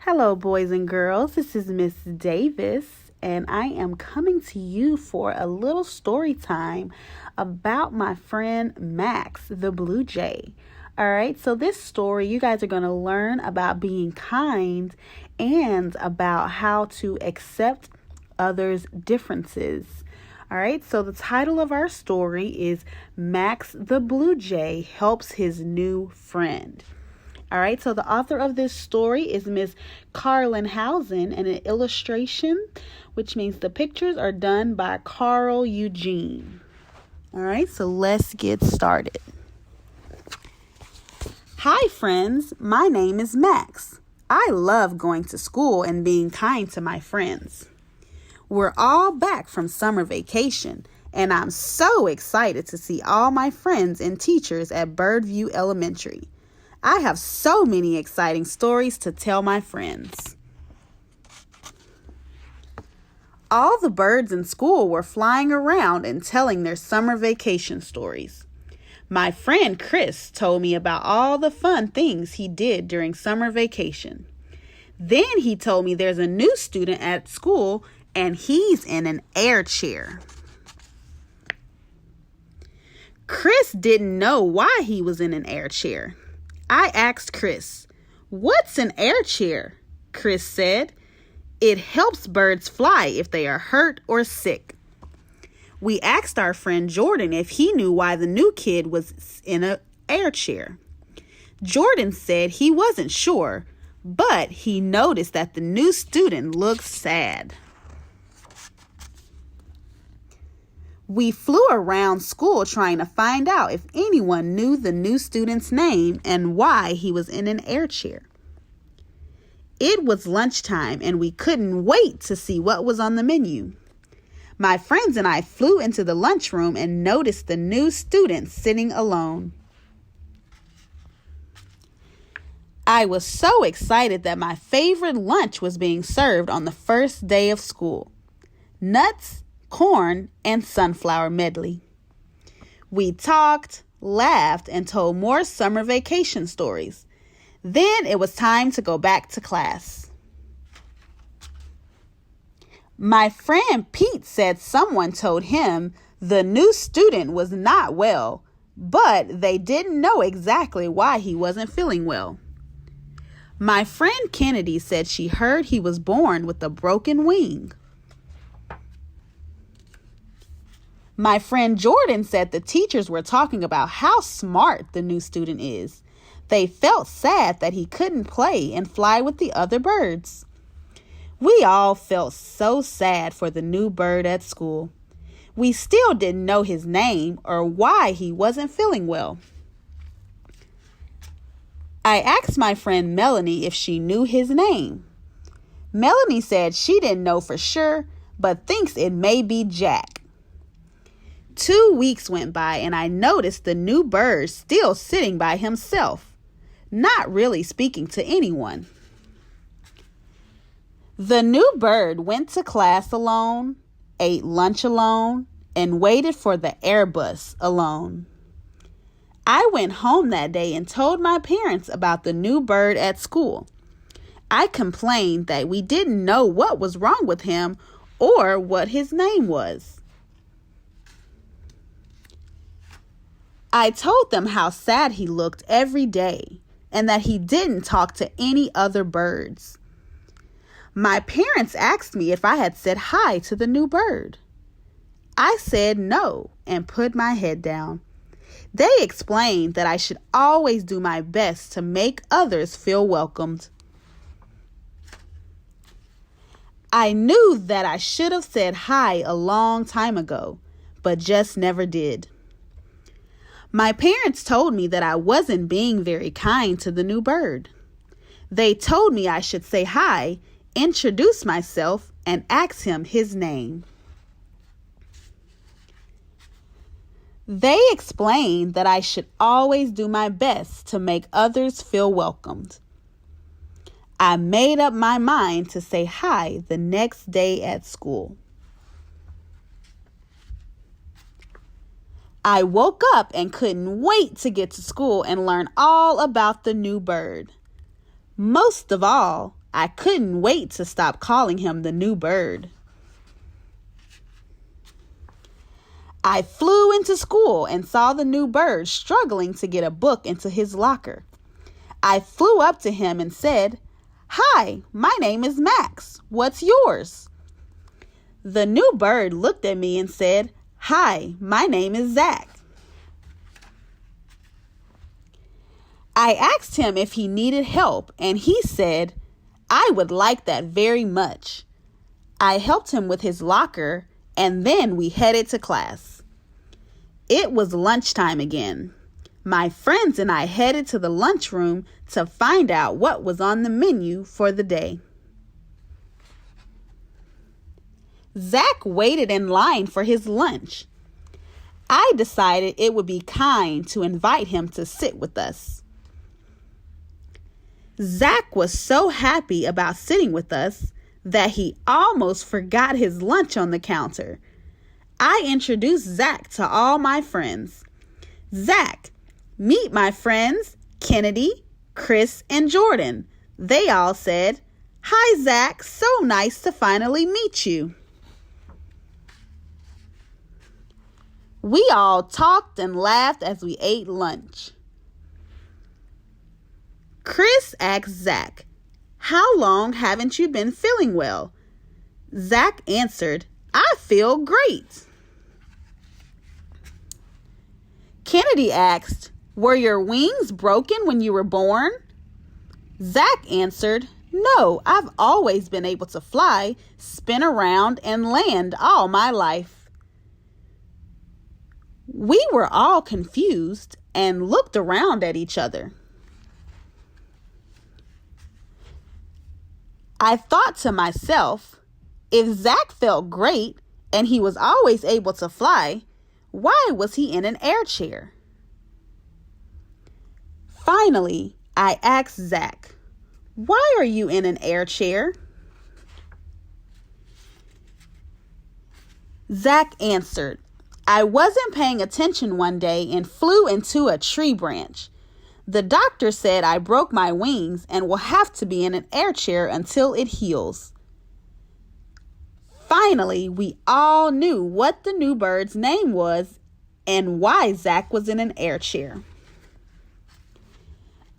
Hello, boys and girls. This is Miss Davis, and I am coming to you for a little story time about my friend Max, the Blue Jay. All right, so this story, you guys are going to learn about being kind and about how to accept others' differences. All right, so the title of our story is Max the Blue Jay Helps His New Friend. All right, so the author of this story is Miss Carlin Housen, and an illustration, which means the pictures are done by Carl Eugene. All right, so let's get started. Hi, friends. My name is Max. I love going to school and being kind to my friends. We're all back from summer vacation, and I'm so excited to see all my friends and teachers at Birdview Elementary. I have so many exciting stories to tell my friends. All the birds in school were flying around and telling their summer vacation stories. My friend Chris told me about all the fun things he did during summer vacation. Then he told me there's a new student at school and he's in an air chair. Chris didn't know why he was in an air chair. I asked Chris, "What's an air chair?" Chris said, "It helps birds fly if they are hurt or sick." We asked our friend Jordan if he knew why the new kid was in an air chair. Jordan said he wasn't sure, but he noticed that the new student looked sad. We flew around school trying to find out if anyone knew the new student's name and why he was in an air chair. It was lunchtime and we couldn't wait to see what was on the menu. My friends and I flew into the lunchroom and noticed the new student sitting alone. I was so excited that my favorite lunch was being served on the first day of school. Nuts, corn, and sunflower medley. We talked, laughed, and told more summer vacation stories. Then it was time to go back to class. My friend Pete said someone told him the new student was not well, but they didn't know exactly why he wasn't feeling well. My friend Kennedy said she heard he was born with a broken wing. My friend Jordan said the teachers were talking about how smart the new student is. They felt sad that he couldn't play and fly with the other birds. We all felt so sad for the new bird at school. We still didn't know his name or why he wasn't feeling well. I asked my friend Melanie if she knew his name. Melanie said she didn't know for sure, but thinks it may be Jack. 2 weeks went by and I noticed the new bird still sitting by himself, not really speaking to anyone. The new bird went to class alone, ate lunch alone, and waited for the Airbus alone. I went home that day and told my parents about the new bird at school. I complained that we didn't know what was wrong with him or what his name was. I told them how sad he looked every day and that he didn't talk to any other birds. My parents asked me if I had said hi to the new bird. I said no and put my head down. They explained that I should always do my best to make others feel welcomed. I knew that I should have said hi a long time ago, but just never did. My parents told me that I wasn't being very kind to the new bird. They told me I should say hi, introduce myself, and ask him his name. They explained that I should always do my best to make others feel welcomed. I made up my mind to say hi the next day at school. I woke up and couldn't wait to get to school and learn all about the new bird. Most of all, I couldn't wait to stop calling him the new bird. I flew into school and saw the new bird struggling to get a book into his locker. I flew up to him and said, "Hi, my name is Max. What's yours?" The new bird looked at me and said, "Hi, my name is Zach." I asked him if he needed help, and he said, "I would like that very much." I helped him with his locker, and then we headed to class. It was lunchtime again. My friends and I headed to the lunchroom to find out what was on the menu for the day. Zach waited in line for his lunch. I decided it would be kind to invite him to sit with us. Zach was so happy about sitting with us that he almost forgot his lunch on the counter. I introduced Zach to all my friends. "Zach, meet my friends, Kennedy, Chris, and Jordan." They all said, "Hi, Zach, so nice to finally meet you." We all talked and laughed as we ate lunch. Chris asked Zach, "How long haven't you been feeling well?" Zach answered, "I feel great." Kennedy asked, "Were your wings broken when you were born?" Zach answered, "No, I've always been able to fly, spin around, and land all my life." We were all confused and looked around at each other. I thought to myself, if Zach felt great and he was always able to fly, why was he in an air chair? Finally, I asked Zach, "Why are you in an air chair?" Zach answered, "I wasn't paying attention one day and flew into a tree branch. The doctor said I broke my wings and will have to be in an air chair until it heals." Finally, we all knew what the new bird's name was and why Zach was in an air chair.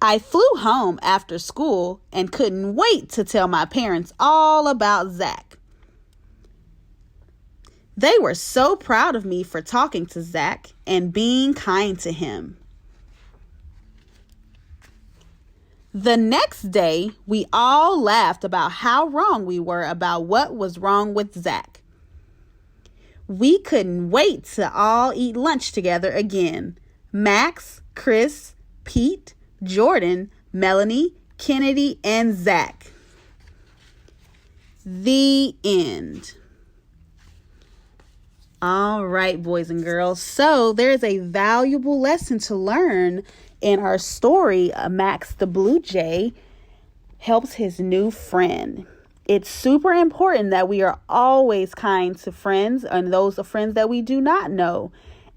I flew home after school and couldn't wait to tell my parents all about Zach. They were so proud of me for talking to Zach and being kind to him. The next day, we all laughed about how wrong we were about what was wrong with Zach. We couldn't wait to all eat lunch together again. Max, Chris, Pete, Jordan, Melanie, Kennedy, and Zach. The end. All right, boys and girls. So there's a valuable lesson to learn in our story. Max the Blue Jay helps his new friend. It's super important that we are always kind to friends and those of friends that we do not know.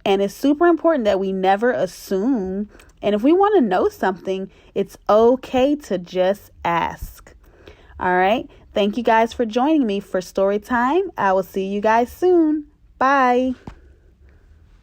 And it's super important that we never assume. And if we want to know something, it's okay to just ask. All right. Thank you guys for joining me for Storytime. I will see you guys soon. Bye.